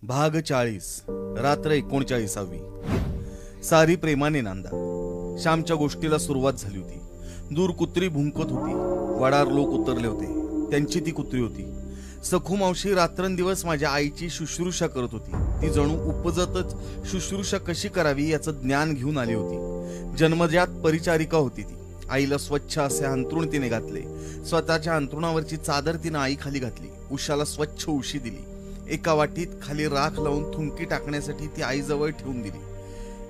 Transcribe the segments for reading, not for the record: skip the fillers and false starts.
भाग 40 रात्र 39वी। सारी प्रेमाने नांदा। श्यामच्या गोष्टीला सुरुवात झाली होती। दूर कुत्री भुंकत होती। वडार लोक उतरले होते। त्यांची ती कुत्री होती। सखू मावशी रात्रंदिवस माझ्या आईची शुश्रूषा करत होती। ती जणू उपजतच शुश्रूषा कशी करावी याचं ज्ञान घेऊन आली होती। जन्मजात परिचारिका होती ती। आईला स्वच्छ असे अंथरूण तिने घातले। स्वतःच्या अंथरुणावरची चादर तिने आई खाली घातली। उशाला स्वच्छ उशी दिली। एका वाटीत खाली राख लावून थुंकी टाकण्यासाठी ती आईजवळ ठेवून दिली।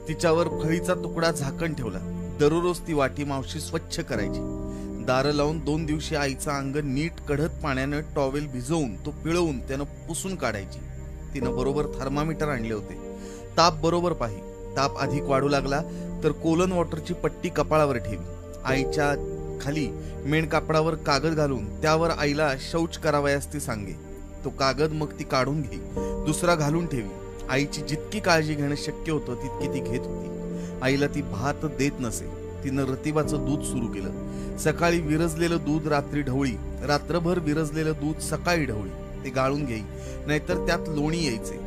तिच्यावर फळीचा तुकडा झाकण ठेवला। दररोज ती वाटी मावशी स्वच्छ करायची। दारं लावून 2 दिवशी आईचं अंग नीट कढत पाण्यानं टॉवेल भिजवून तो पिळवून त्यानं पुसून काढायची। तिनं बरोबर थर्मामीटर आणले होते। ताप बरोबर पाही। ताप अधिक वाढू लागला तर कोलन वॉटरची पट्टी कपाळावर ठेवी। आईच्या खाली मेण कापडावर कागद घालून त्यावर आईला शौच करावयास ती सांगे। तो कागद मग ती काढून घे, दुसरा घालून ठेवी। आईची जितकी काळजी घेणं शक्य होतं तितकी ती घेत होती। आईला ती भात देत नसे। तिनं रतिबाचं दूध सुरू केलं। सकाळी विरजलेलं दूध रात्री ढवळी, रात्रभर विरजलेलं दूध सकाळी ढवळी। ते गाळून घेई, नाहीतर त्यात लोणी यायचे।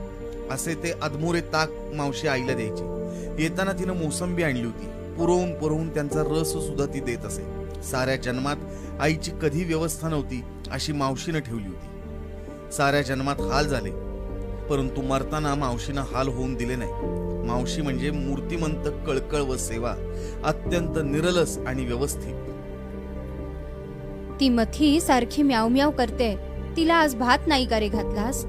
असे ते अधमुरे ताक मावशी आईला द्यायची। येताना तिनं मोसंबी आणली होती। पुरवून पुरवून त्यांचा रस सुद्धा ती देत असे। साऱ्या जन्मात आईची कधी व्यवस्था नव्हती अशी मावशीनं ठेवली होती। साऱ्या जन्मात हाल झाले, परंतु मरताना मावशीनं हाल होऊन दिले नाही। मावशी म्हणजे मूर्तिमंत, कळकळ व सेवा, अत्यंत निरलस आणि व्यवस्थित। ती मथी सारखी म्याव म्याव करते, तिला आज भात नाही का रे घातलास?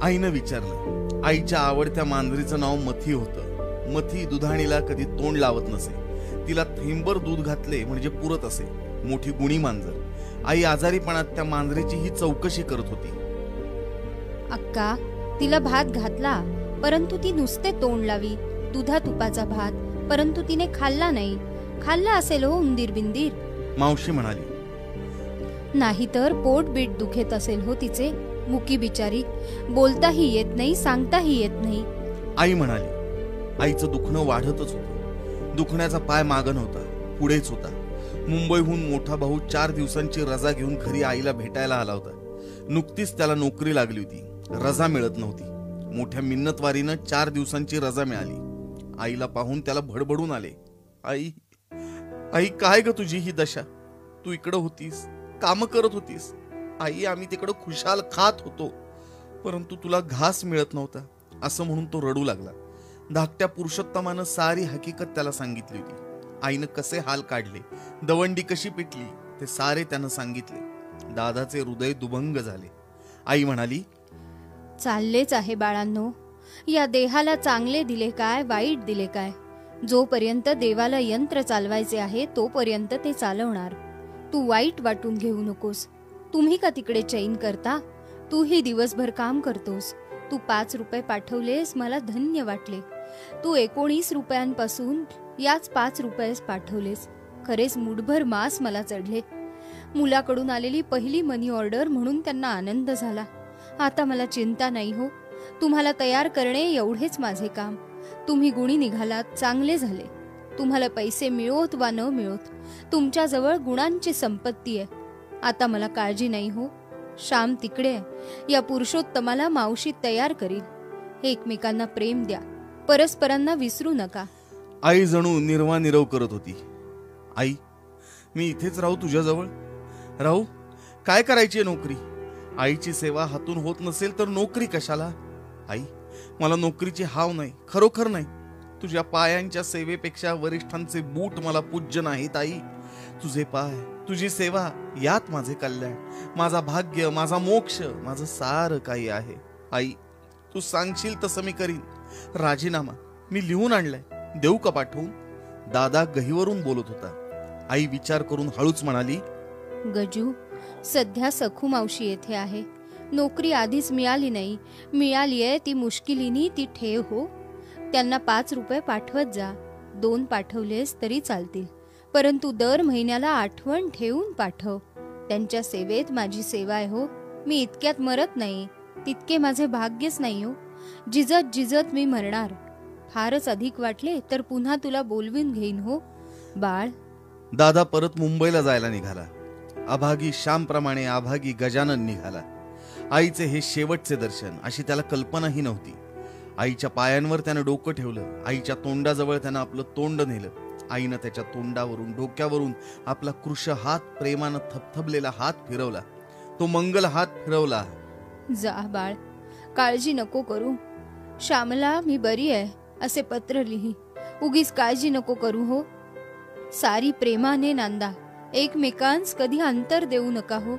आईनं विचारलं। आईच्या आवडत्या मांजरीचं नाव मथी होतं। मथी दुधाणीला कधी तोंड लावत नसे। तिला थेंबर दूध घातले म्हणजे पुरत असे। मोठी गुणी मांजर। आई आजारीपणात त्या मांजरीची ही चौकशी करत होती। अक्का, तिला भात घातला, परंतु ती नुसते तोंड लावी। दुधा तुपाचा भात, परंतु तिने खाल्ला नाही। खाल्ला असेल हो उंदीर बिंदीर, मावशी म्हणाली। नाहीतर पोट बीट दुखेत असेल हो तिचे। मुकी बिचारी, बोलताही येत नाही, सांगताही येत नाही, आई म्हणाली। आईचं दुखणं वाढतच होतं। दुखण्याचा पाय मागं नव्हता, पुढेच होता। मुंबईहून मोठा भाऊ 4 दिवसांची रजा घेऊन घरी आईला भेटायला आला होता। नुकतीच त्याला नोकरी लागली होती, रजा मिळत नव्हती। मोठ्या मिन्नतवारीनं 4 दिवसांची रजा मिळाली। आईला पाहून त्याला भडभडून आले। आई, आई काय ग तुझी ही दशा? तू इकडं होतीस, काम करत होतीस। आई, आम्ही तिकडं खुशाल खात होतो, परंतु तुला घास मिळत नव्हता, असं म्हणून तो रडू लागला। धाकट्या पुरुषोत्तमानं सारी हकीकत त्याला सांगितली होती। आईनं कसे हाल काढले, दवंडी कशी पिटली, ते सारे त्यानं सांगितले। दादाचे हृदय दुभंग झाले। आई म्हणाली, चाललेच आहे बाळांनो। या देहाला चांगले दिले काय, वाईट दिले काय, जोपर्यंत देवाला यंत्र चालवायचे आहे तोपर्यंत ते चालवणार। तू वाईट वाटून घेऊ नकोस। तुम्ही का तिकडे चैन करता? तूही दिवसभर काम करतोस। तू 5 रुपये पाठवलेस, मला धन्य वाटले। तू 19 रुपयांपासून याच 5 रुपयेस पाठवलेस, खरेच मुठभर मांस मला चढले। मुलाकडून आलेली पहिली मनी ऑर्डर म्हणून त्यांना आनंद झाला। आता मला चिंता नाही हो। तुम्हाला तयार करणे एवढेच माझे काम। तुम्ही गुणी निघालात, चांगले झाले। तुम्हाला पैसे मिळोत वा न मिळोत, तुमच्याजवळ गुणांची संपत्ती आहे। आता मला काळजी नाही हो। श्याम तिकडे आहे। या पुरुषोत्तमाला मावशी तयार करील। एकमेकांना प्रेम द्या, परस्परांना विसरू नका। आई जणू निर्वानिरव करत होती। आई, मी इथेच राहू तुझ्याजवळ? राहू? काय करायची नोकरी? आईची सेवा हातून होत नसेल तर नोकरी कशाला? आई, मला नोकरीची हाव नाही, खरोखर नाही। तुझ्या पायांच्या सेवेपेक्षा वरिष्ठांचे बूट मला पूज्य नाहीत आई। तुझे पाय, तुझी सेवा, यात माझे कल्याण, माझा भाग्य, माझा मोक्ष, माझं सारं काही आहे। आई, तू सांगशील तसं मी करीन। राजीनामा मी लिहून आणलाय, देऊ का पाठवून? दादा गहीवरून बोलत होता। आई विचार करून हळूच म्हणाली, गजू, सध्या सखू मावशी येथे आहे। नोकरी आधीच मिळाली नाही, मिळालीये ती मुश्किलीनी, ती ठेव हो। त्यांना 5 रुपये पाठवत जा। 2 पाठवलेस तरी चालतील, परंतु दर महिन्याला आठवण ठेवून पाठव। त्यांच्या सेवेत माझी सेवा आहे हो। मी इतक्यात मरत नाही, तितके माझे भाग्यच नाही हो। जिजत जिजत मी मरणार। फारच अधिक वाटले तर पुन्हा तुला बोलवीन घेईन हो बाळ। दादा परत मुंबईला जायला निघाला। अभागी श्यामप्रमाणे अभागी गजानन निघाला। आईचे हे शेवटचे दर्शन अशी त्याला कल्पनाही नव्हती. आईच्या पायांवर त्यानं डोकं ठेवलं. आईच्या तोंडाजवळ त्यानं आपलं तोंड नेलं. आईनं त्याच्या तोंडावरून डोक्यावरून आपला कृश हात, प्रेमानं थपथपलेला हात फिरवला. तो मंगल हात फिरवला. जा बाळ, काळजी नको करू. श्यामला मी बरी आहे असे पत्र लिही. उगीच काळजी नको करू हो. सारी प्रेमाने नांदा. एकमेकांस कधी अंतर देऊ नका हो.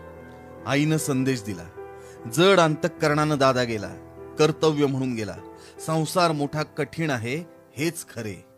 आईनं संदेश दिला. जड अंतःकरणानं दादा गेला. कर्तव्य म्हणून गेला. संसार मोठा कठीण आहे हेच खरे.